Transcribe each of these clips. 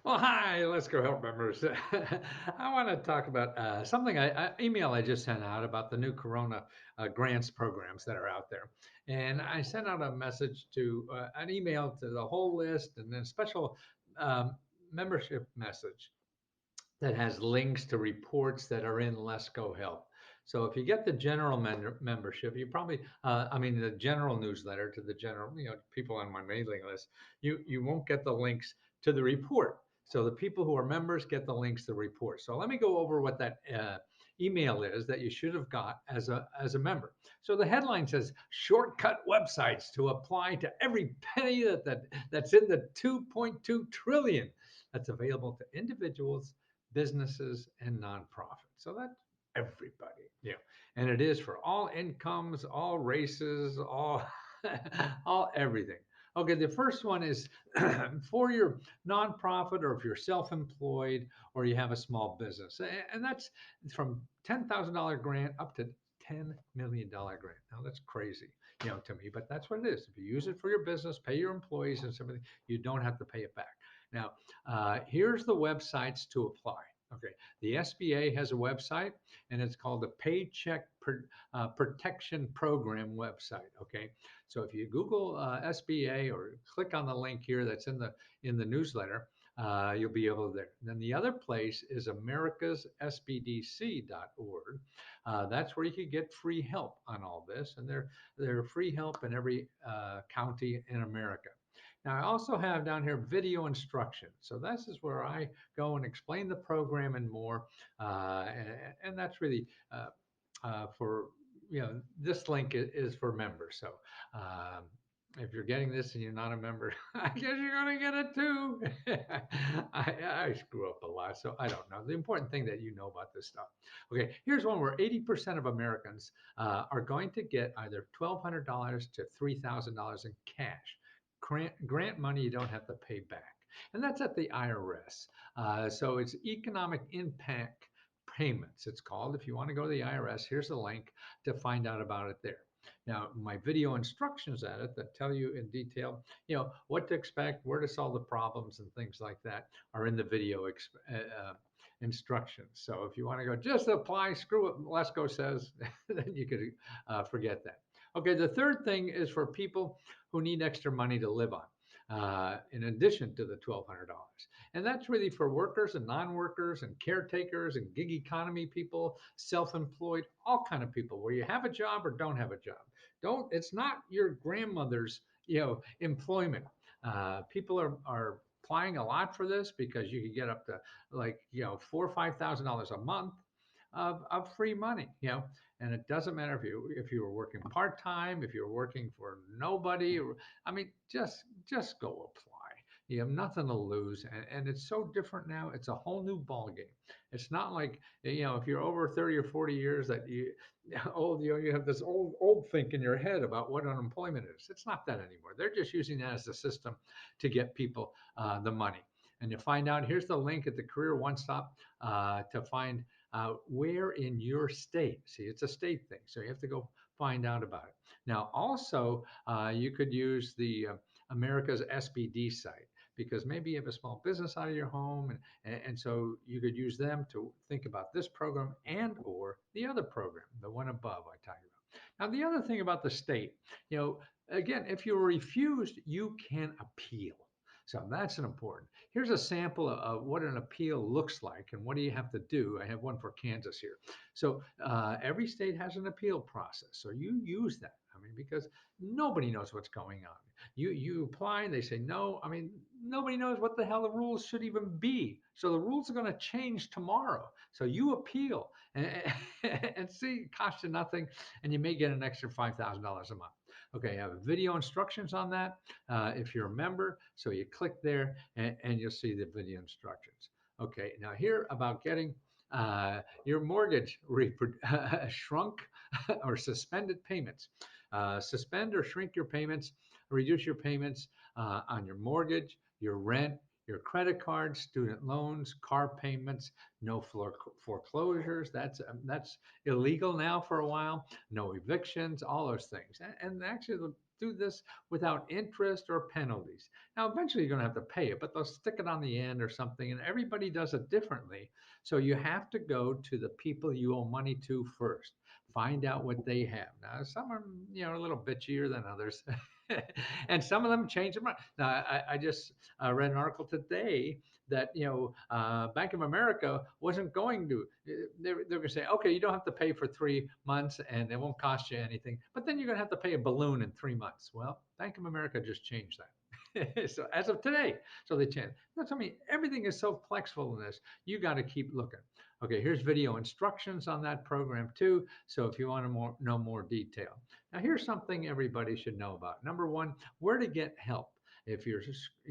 Well, hi, let's go help members. I want to talk about something email I just sent out about the new Corona grants programs that are out there, and I sent out a message to an email to the whole list, and then a special um, membership message that has links to reports that are in Let's Go Help. So if you get the general membership, you probably, I mean, the general newsletter to the general, people on my mailing list, you won't get the links to the report. So the people who are members get the links to the report. So let me go over what that email is that you should have got as a member. So the headline says shortcut websites to apply to every penny that's in the 2.2 trillion that's available to individuals, businesses, and nonprofits. So that's everybody. Yeah. And it is for all incomes, all races, all all everything. Okay, the first one is for your nonprofit, or if you're self-employed, or you have a small business. And that's from $10,000 grant up to $10 million grant. Now that's crazy, to me, but that's what it is. If you use it for your business, pay your employees and something, you don't have to pay it back. Now, here's the websites to apply. Okay, the SBA has a website, and it's called the Protection Program website. Okay, so if you Google SBA or click on the link here that's in the newsletter, you'll be able to there. And then the other place is americassbdc.org. That's where you can get free help on all this, and they're free help in every county in America. Now, I also have down here video instruction. So this is where I go and explain the program and more. And that's really for, this link is for members. So if you're getting this and you're not a member, I guess you're going to get it too. I screw up a lot, so I don't know. The important thing that you know about this stuff. Okay, here's one where 80% of Americans are going to get either $1,200 to $3,000 in cash grant money you don't have to pay back. And that's at the IRS. So it's economic impact payments, it's called. If you want to go to the IRS, here's the link to find out about it there. Now, my video instructions at it that tell you in detail, what to expect, where to solve the problems, and things like that are in the video instructions. So if you want to go just apply, screw what Lesko says, then you could forget that. Okay, the third thing is for people who need extra money to live on, in addition to the $1,200. And that's really for workers and non-workers and caretakers and gig economy people, self-employed, all kind of people where you have a job or don't have a job. It's not your grandmother's, employment. People are applying a lot for this because you can get up to like, $4,000 or $5,000 a month of free money, and it doesn't matter if you were working part-time, if you're working for nobody, or, I mean, just go apply. You have nothing to lose, and it's so different now. It's a whole new ball game. It's not like, if you're over 30 or 40 years that you old, you have this old think in your head about what unemployment is. It's not that anymore. They're just using that as a system to get people the money. And to find out, here's the link at the Career One Stop to find where in your state. See, it's a state thing, so you have to go find out about it. Now, also, you could use the America's SBD site, because maybe you have a small business out of your home, and so you could use them to think about this program and or the other program, the one above I talked about. Now, the other thing about the state, again, if you're refused, you can appeal. So that's an important. Here's a sample of what an appeal looks like and what do you have to do. I have one for Kansas here. So every state has an appeal process. So you use that. I mean, because nobody knows what's going on. You apply, they say no. I mean, nobody knows what the hell the rules should even be. So the rules are going to change tomorrow. So you appeal and see, it costs you nothing, and you may get an extra $5,000 a month. Okay, I have video instructions on that if you're a member. So you click there and you'll see the video instructions. Okay, now here about getting your mortgage shrunk or suspended payments. Suspend or shrink your payments, reduce your payments on your mortgage, your rent, your credit cards, student loans, car payments, no foreclosures. That's illegal now for a while. No evictions, all those things. And actually, do this without interest or penalties. Now, eventually you're going to have to pay it, but they'll stick it on the end or something, and everybody does it differently. So you have to go to the people you owe money to first. Find out what they have. Now, some are, a little bitchier than others. And some of them change their mind. Now, I just read an article today that Bank of America wasn't going to. They're going to say, okay, you don't have to pay for 3 months, and it won't cost you anything. But then you're going to have to pay a balloon in 3 months. Well, Bank of America just changed that. So as of today, so they changed. That's I mean, everything is so flexible in this. You got to keep looking. Okay, here's video instructions on that program too. So if you want to know more detail. Now here's something everybody should know about. Number one, where to get help if you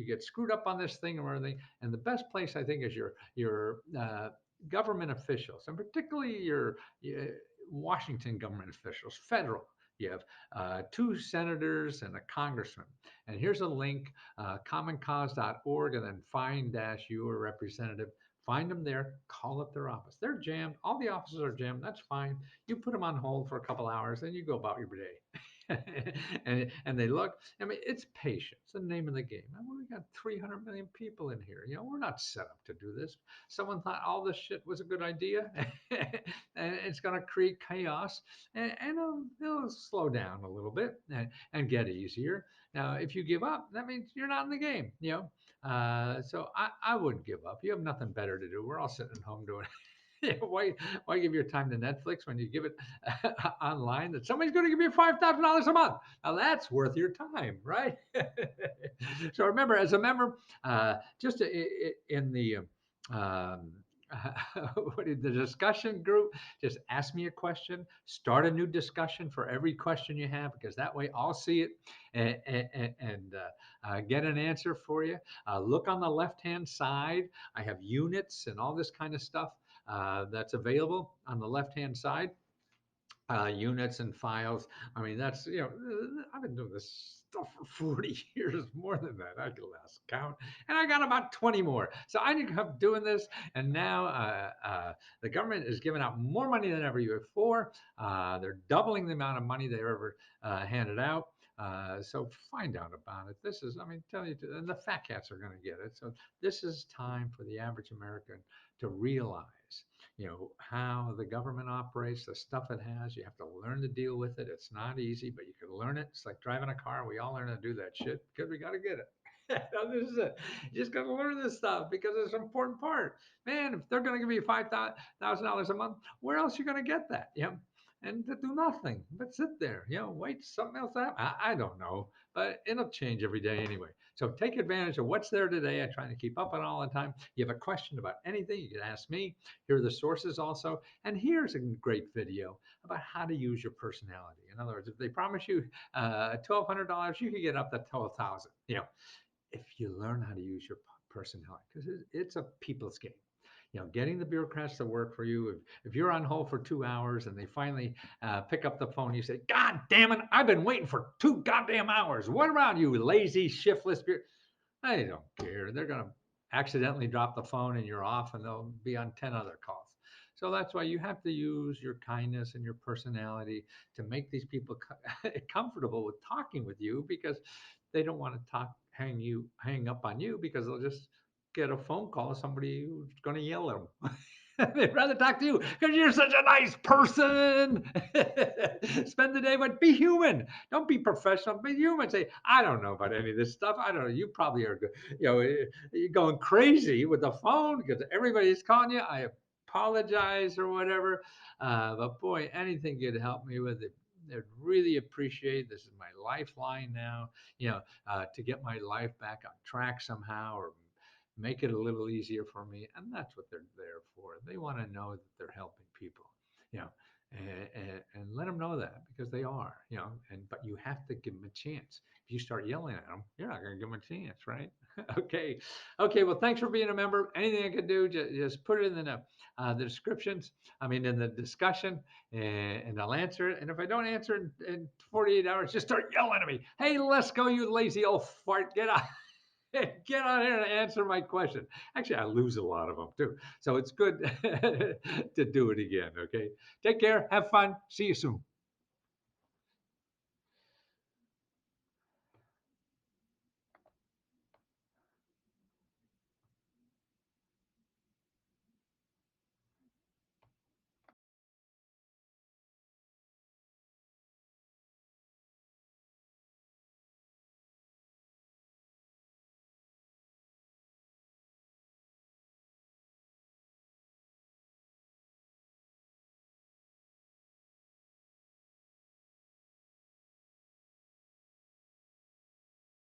get screwed up on this thing or anything. And the best place I think is your government officials, and particularly your Washington government officials, federal. You have two senators and a congressman. And here's a link, commoncause.org, and then find-your representative. Find them there, call up their office. They're jammed. All the offices are jammed. That's fine. You put them on hold for a couple hours, then you go about your day. and they look. I mean, it's patience, the name of the game. I mean, we got 300 million people in here. We're not set up to do this. Someone thought all this shit was a good idea, and it's going to create chaos, and it'll slow down a little bit and get easier. Now, if you give up, that means you're not in the game. So I wouldn't give up. You have nothing better to do. We're all sitting at home doing why give your time to Netflix when you give it online that somebody's going to give you $5,000 a month? Now that's worth your time, right? So remember, as a member, just in the um, what is the discussion group, just ask me a question, start a new discussion for every question you have, because that way I'll see it and get an answer for you. Look on the left hand side. I have units and all this kind of stuff that's available on the left hand side. Units and files. I mean, that's, I've been doing this stuff for 40 years, more than that. I could last count. And I got about 20 more. So I ended up doing this. And now the government is giving out more money than ever before. They're doubling the amount of money they ever handed out. So find out about it. This is, I mean, tell you, and the fat cats are going to get it. So this is time for the average American to realize how the government operates, the stuff it has. You have to learn to deal with it. It's not easy, but you can learn it. It's like driving a car. We all learn to do that shit because we got to get it. This is it. You just got to learn this stuff because it's an important part. Man, if they're going to give you $5,000 a month, where else are you going to get that? And to do nothing but sit there, wait something else to happen. I don't know, but it'll change every day anyway. So take advantage of what's there today. I try to keep up on it all the time. You have a question about anything, you can ask me. Here are the sources also. And here's a great video about how to use your personality. In other words, if they promise you $1,200, you can get up to 12,000. If you learn how to use your personality, because it's a people's game. Getting the bureaucrats to work for you. If you're on hold for 2 hours and they finally pick up the phone, you say, God damn it, I've been waiting for 2 goddamn hours. What about you, lazy, shiftless? I don't care. They're going to accidentally drop the phone and you're off, and they'll be on 10 other calls. So that's why you have to use your kindness and your personality to make these people comfortable with talking with you, because they don't want to hang up on you, because they'll just get a phone call, somebody who's going to yell at them. They'd rather talk to you because you're such a nice person. Spend the day, but be human. Don't be professional. Be human. Say, I don't know about any of this stuff. I don't know. You probably are, you're going crazy with the phone because everybody's calling you. I apologize or whatever. But boy, anything you'd help me with it. I'd really appreciate. This is my lifeline now, to get my life back on track somehow, or make it a little easier for me. And that's what they're there for. They want to know that they're helping people, you know, and let them know that, because they are, but you have to give them a chance. If you start yelling at them, you're not going to give them a chance, right? Okay. Okay. Well, thanks for being a member. Anything I could do, just put it in the descriptions. I mean, in the discussion, and I'll answer it. And if I don't answer in 48 hours, just start yelling at me. Hey, let's go, you lazy old fart. Get out. Get on here and answer my question. Actually, I lose a lot of them too. So it's good to do it again. Okay. Take care. Have fun. See you soon.